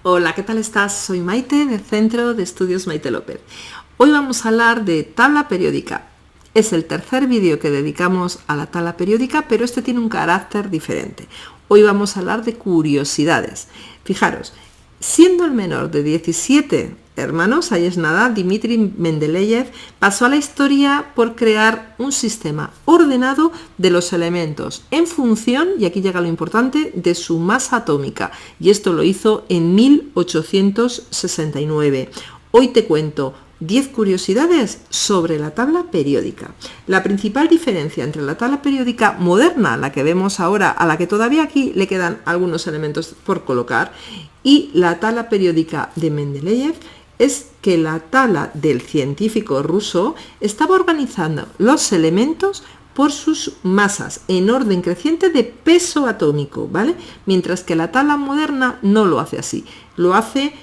Hola, ¿qué tal estás? Soy Maite del Centro de Estudios Maite López. Hoy vamos a hablar de tabla periódica. Es el tercer vídeo que dedicamos a la tabla periódica, pero este tiene un carácter diferente. Hoy vamos a hablar de curiosidades. Fijaros, siendo el menor de 17 hermanos, ahí es nada, Dmitri Mendeleev pasó a la historia por crear un sistema ordenado de los elementos en función, y aquí llega lo importante, de su masa atómica. Y esto lo hizo en 1869. Hoy te cuento 10 curiosidades sobre la tabla periódica. La principal diferencia entre la tabla periódica moderna, la que vemos ahora, a la que todavía aquí le quedan algunos elementos por colocar, y la tabla periódica de Mendeleev, es que la tabla del científico ruso estaba organizando los elementos por sus masas en orden creciente de peso atómico, ¿vale? Mientras que la tabla moderna no lo hace así, lo hace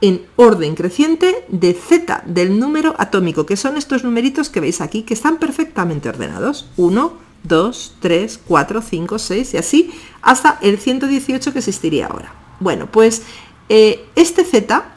en orden creciente de Z, del número atómico, que son estos numeritos que veis aquí, que están perfectamente ordenados. 1, 2, 3, 4, 5, 6 y así hasta el 118 que existiría ahora. Bueno, pues este Z,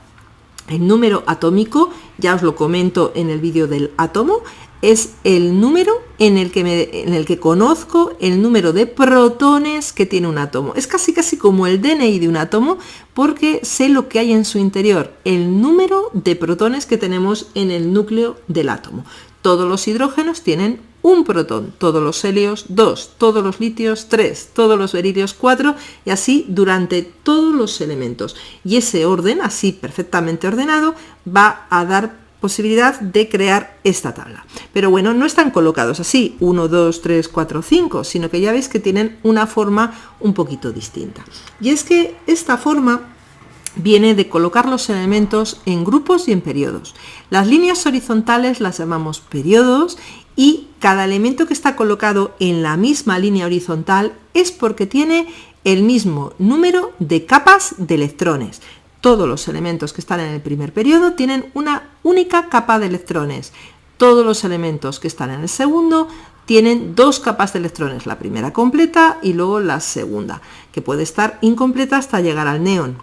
el número atómico, ya os lo comento en el vídeo del átomo, es el número en el que conozco el número de protones que tiene un átomo. Es casi como el DNI de un átomo, porque sé lo que hay en su interior, el número de protones que tenemos en el núcleo del átomo. Todos los hidrógenos tienen un protón, todos los helios 2, todos los litios 3, todos los berilios 4 y así durante todos los elementos. Y ese orden, así perfectamente ordenado, va a dar posibilidad de crear esta tabla. Pero bueno, no están colocados así, 1, 2, 3, 4, 5, sino que ya veis que tienen una forma un poquito distinta. Y es que esta forma viene de colocar los elementos en grupos y en periodos. Las líneas horizontales las llamamos periodos y cada elemento que está colocado en la misma línea horizontal es porque tiene el mismo número de capas de electrones. Todos los elementos que están en el primer periodo tienen una única capa de electrones. Todos los elementos que están en el segundo tienen dos capas de electrones, la primera completa y luego la segunda, que puede estar incompleta hasta llegar al neón.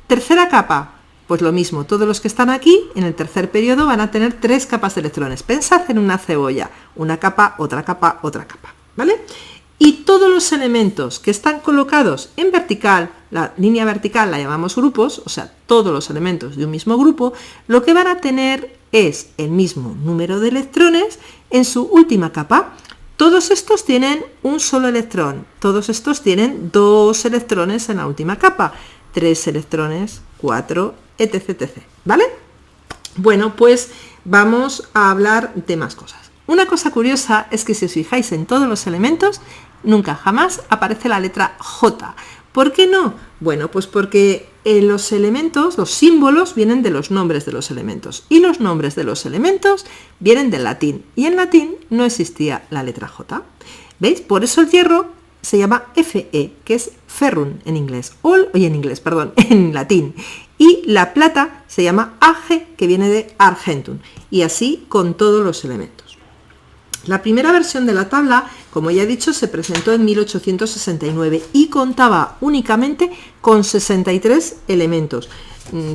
Tercera capa, pues lo mismo, todos los que están aquí en el tercer periodo van a tener tres capas de electrones. Pensad en una cebolla, una capa, otra capa, otra capa, ¿vale? Y todos los elementos que están colocados en vertical, la línea vertical la llamamos grupos, o sea, todos los elementos de un mismo grupo, lo que van a tener es el mismo número de electrones en su última capa. Todos estos tienen un solo electrón, todos estos tienen dos electrones en la última capa, 3 electrones, 4, etc, ¿vale? Bueno, pues vamos a hablar de más cosas. Una cosa curiosa es que si os fijáis en todos los elementos, nunca jamás aparece la letra J. ¿Por qué no? Bueno, pues porque los elementos, los símbolos, vienen de los nombres de los elementos. Y los nombres de los elementos vienen del latín. Y en latín no existía la letra J. ¿Veis? Por eso el hierro se llama Fe, que es ferrum en inglés, en latín. Y la plata se llama Age, que viene de argentum. Y así con todos los elementos. La primera versión de la tabla, como ya he dicho, se presentó en 1869 y contaba únicamente con 63 elementos.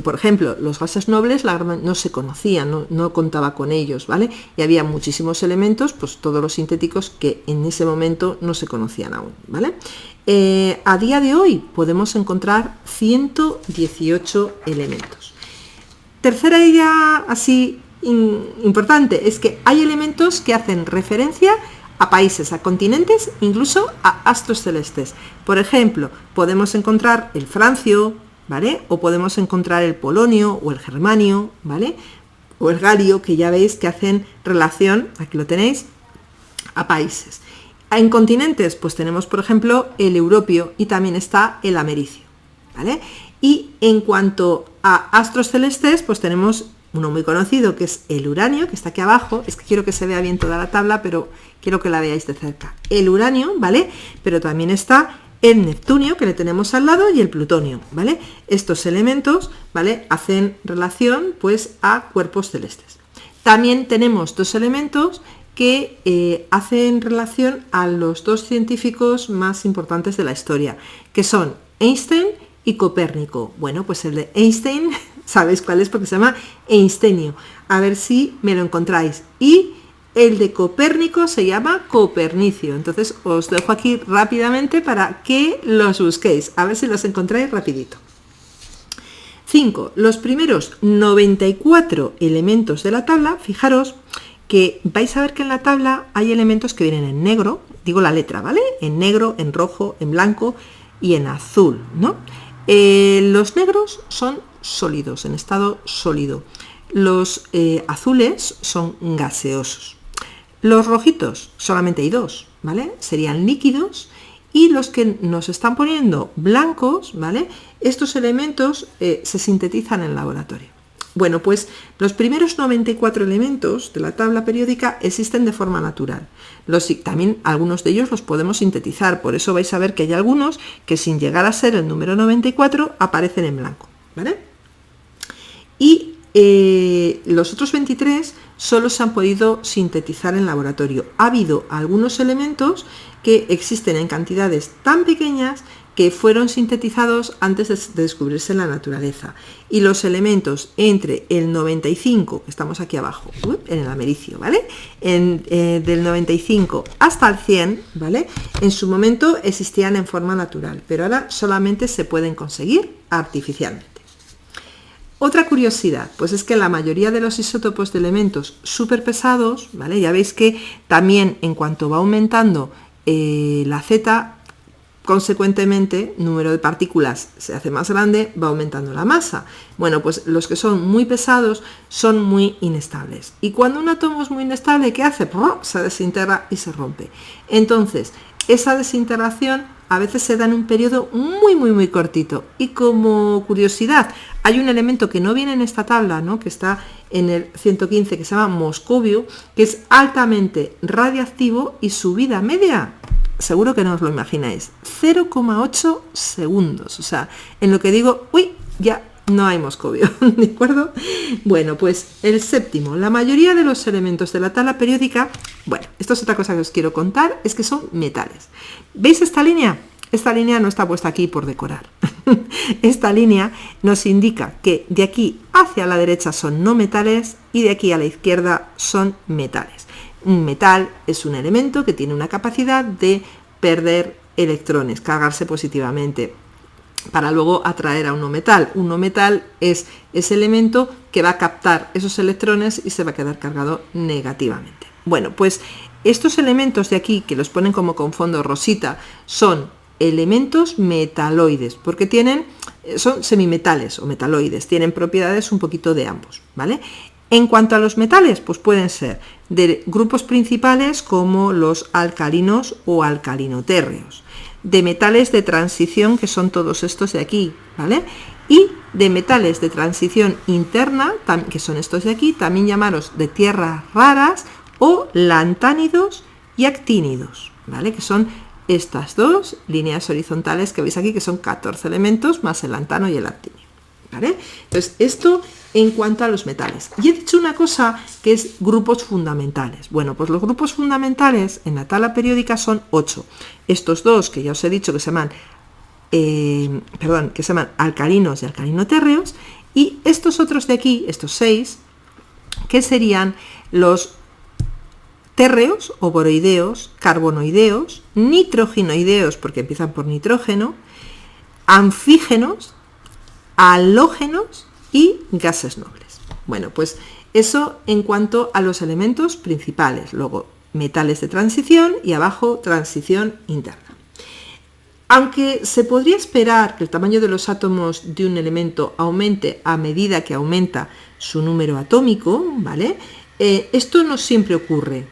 Por ejemplo, los gases nobles no se conocían, no contaba con ellos, ¿vale? Y había muchísimos elementos, pues todos los sintéticos que en ese momento no se conocían aún, ¿vale? A día de hoy podemos encontrar 118 elementos. Tercera idea así importante es que hay elementos que hacen referencia a países, a continentes, incluso a astros celestes. Por ejemplo, podemos encontrar el francio, ¿vale? O podemos encontrar el polonio o el germanio, ¿vale? O el galio, que ya veis que hacen relación, aquí lo tenéis, a países. En continentes, pues tenemos, por ejemplo, el europeo y también está el americio, ¿vale? Y en cuanto a astros celestes, pues tenemos uno muy conocido que es el uranio, que está aquí abajo. Es que quiero que se vea bien toda la tabla, pero quiero que la veáis de cerca. El uranio, ¿vale? Pero también está el neptunio, que le tenemos al lado, y el plutonio, ¿vale? Estos elementos, ¿vale?, hacen relación, pues, a cuerpos celestes. También tenemos dos elementos que hacen relación a los dos científicos más importantes de la historia, que son Einstein y Copérnico. Bueno, pues el de Einstein, ¿sabéis cuál es? Porque se llama Einsteinio. A ver si me lo encontráis. Y el de Copérnico se llama Copernicio. Entonces os dejo aquí rápidamente para que los busquéis. A ver si los encontráis rapidito. 5. Los primeros 94 elementos de la tabla, fijaros que vais a ver que en la tabla hay elementos que vienen en negro, digo la letra, ¿vale? En negro, en rojo, en blanco y en azul, ¿no? Los negros son sólidos, en estado sólido. Los azules son gaseosos. Los rojitos, solamente hay 2, ¿vale? Serían líquidos. Y los que nos están poniendo blancos, ¿vale? Estos elementos se sintetizan en el laboratorio. Bueno, pues los primeros 94 elementos de la tabla periódica existen de forma natural. También algunos de ellos los podemos sintetizar, por eso vais a ver que hay algunos que sin llegar a ser el número 94 aparecen en blanco, ¿vale? Y los otros 23 solo se han podido sintetizar en laboratorio. Ha habido algunos elementos que existen en cantidades tan pequeñas que fueron sintetizados antes de descubrirse en la naturaleza. Y los elementos entre el 95, que estamos aquí abajo, en el americio, ¿vale? Del 95 hasta el 100, ¿vale? En su momento existían en forma natural, pero ahora solamente se pueden conseguir artificialmente. Otra curiosidad, pues es que la mayoría de los isótopos de elementos súper pesados, ¿vale? Ya veis que también en cuanto va aumentando la Z, consecuentemente, número de partículas se hace más grande, va aumentando la masa. Bueno, pues los que son muy pesados son muy inestables. Y cuando un átomo es muy inestable, ¿qué hace? Se desintegra y se rompe. Entonces, esa desintegración a veces se da en un periodo muy cortito. Y como curiosidad, hay un elemento que no viene en esta tabla, ¿no? Que está en el 115, que se llama moscovio, que es altamente radiactivo y su vida media, seguro que no os lo imagináis, 0,8 segundos. O sea, en lo que digo, uy, ya no hay moscovio, ¿de acuerdo? Bueno, pues el séptimo, la mayoría de los elementos de la tabla periódica, bueno, esto es otra cosa que os quiero contar, es que son metales. ¿Veis esta línea? Esta línea no está puesta aquí por decorar. Esta línea nos indica que de aquí hacia la derecha son no metales y de aquí a la izquierda son metales. Un metal es un elemento que tiene una capacidad de perder electrones, cargarse positivamente, para luego atraer a un no metal. Un no metal es ese elemento que va a captar esos electrones y se va a quedar cargado negativamente. Bueno, pues estos elementos de aquí, que los ponen como con fondo rosita, son elementos metaloides, porque son semimetales o metaloides, tienen propiedades un poquito de ambos, ¿vale? En cuanto a los metales, pues pueden ser de grupos principales como los alcalinos o alcalinotérreos, de metales de transición, que son todos estos de aquí, ¿vale? Y de metales de transición interna, que son estos de aquí, también llamados de tierras raras o lantánidos y actínidos, ¿vale? Que son estas dos líneas horizontales que veis aquí, que son 14 elementos más el lantano y el actínio, ¿vale? Entonces, esto en cuanto a los metales. Y he dicho una cosa que es grupos fundamentales. Bueno, pues los grupos fundamentales en la tabla periódica son 8. Estos dos que ya os he dicho que se llaman alcalinos y alcalinotérreos, y estos otros de aquí, estos 6, que serían los térreos o boroideos, carbonoideos, nitrogenoideos, porque empiezan por nitrógeno, anfígenos, halógenos y gases nobles. Bueno, pues eso en cuanto a los elementos principales. Luego, metales de transición y abajo, transición interna. Aunque se podría esperar que el tamaño de los átomos de un elemento aumente a medida que aumenta su número atómico, ¿vale? Esto no siempre ocurre,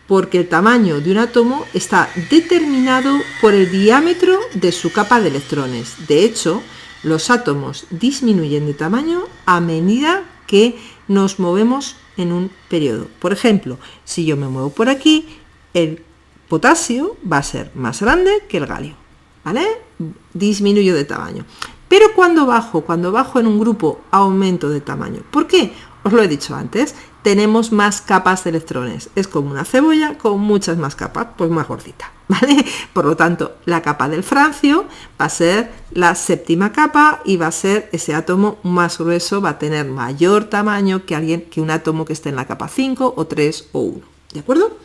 porque el tamaño de un átomo está determinado por el diámetro de su capa de electrones. De hecho, los átomos disminuyen de tamaño a medida que nos movemos en un periodo. Por ejemplo, si yo me muevo por aquí, el potasio va a ser más grande que el galio, ¿vale? Disminuyo de tamaño. Pero cuando bajo en un grupo, aumento de tamaño. ¿Por qué? Os lo he dicho antes, tenemos más capas de electrones. Es como una cebolla con muchas más capas, pues más gordita, ¿vale? Por lo tanto, la capa del francio va a ser la séptima capa y va a ser ese átomo más grueso, va a tener mayor tamaño que un átomo que esté en la capa 5 o 3 o 1, ¿de acuerdo?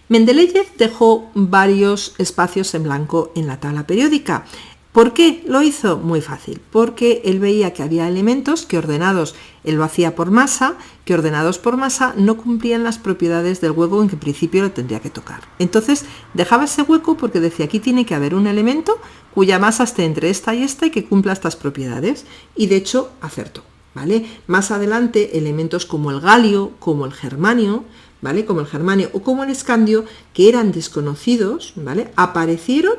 Mendeleev dejó varios espacios en blanco en la tabla periódica. ¿Por qué lo hizo? Muy fácil, porque él veía que había elementos que ordenados, él lo hacía por masa, que ordenados por masa no cumplían las propiedades del hueco en que en principio lo tendría que tocar. Entonces dejaba ese hueco porque decía, aquí tiene que haber un elemento cuya masa esté entre esta y esta y que cumpla estas propiedades. Y de hecho acertó, ¿vale? Más adelante elementos como el galio, como el germanio, ¿vale? Como el germanio o como el escandio, que eran desconocidos, ¿vale? Aparecieron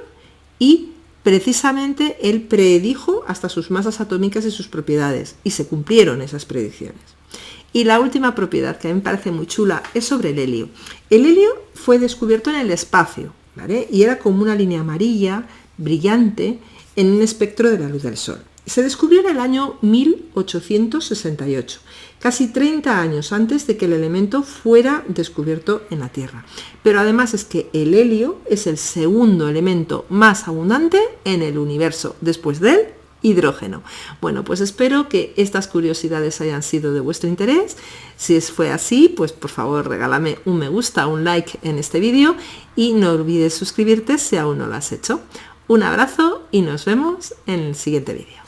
y precisamente él predijo hasta sus masas atómicas y sus propiedades, y se cumplieron esas predicciones. Y la última propiedad, que a mí me parece muy chula, es sobre el helio. El helio fue descubierto en el espacio, ¿vale? Y era como una línea amarilla, brillante, en un espectro de la luz del Sol. Se descubrió en el año 1868, casi 30 años antes de que el elemento fuera descubierto en la Tierra. Pero además es que el helio es el segundo elemento más abundante en el universo, después del hidrógeno. Bueno, pues espero que estas curiosidades hayan sido de vuestro interés. Si fue así, pues por favor regálame un me gusta, un like en este vídeo y no olvides suscribirte si aún no lo has hecho. Un abrazo y nos vemos en el siguiente vídeo.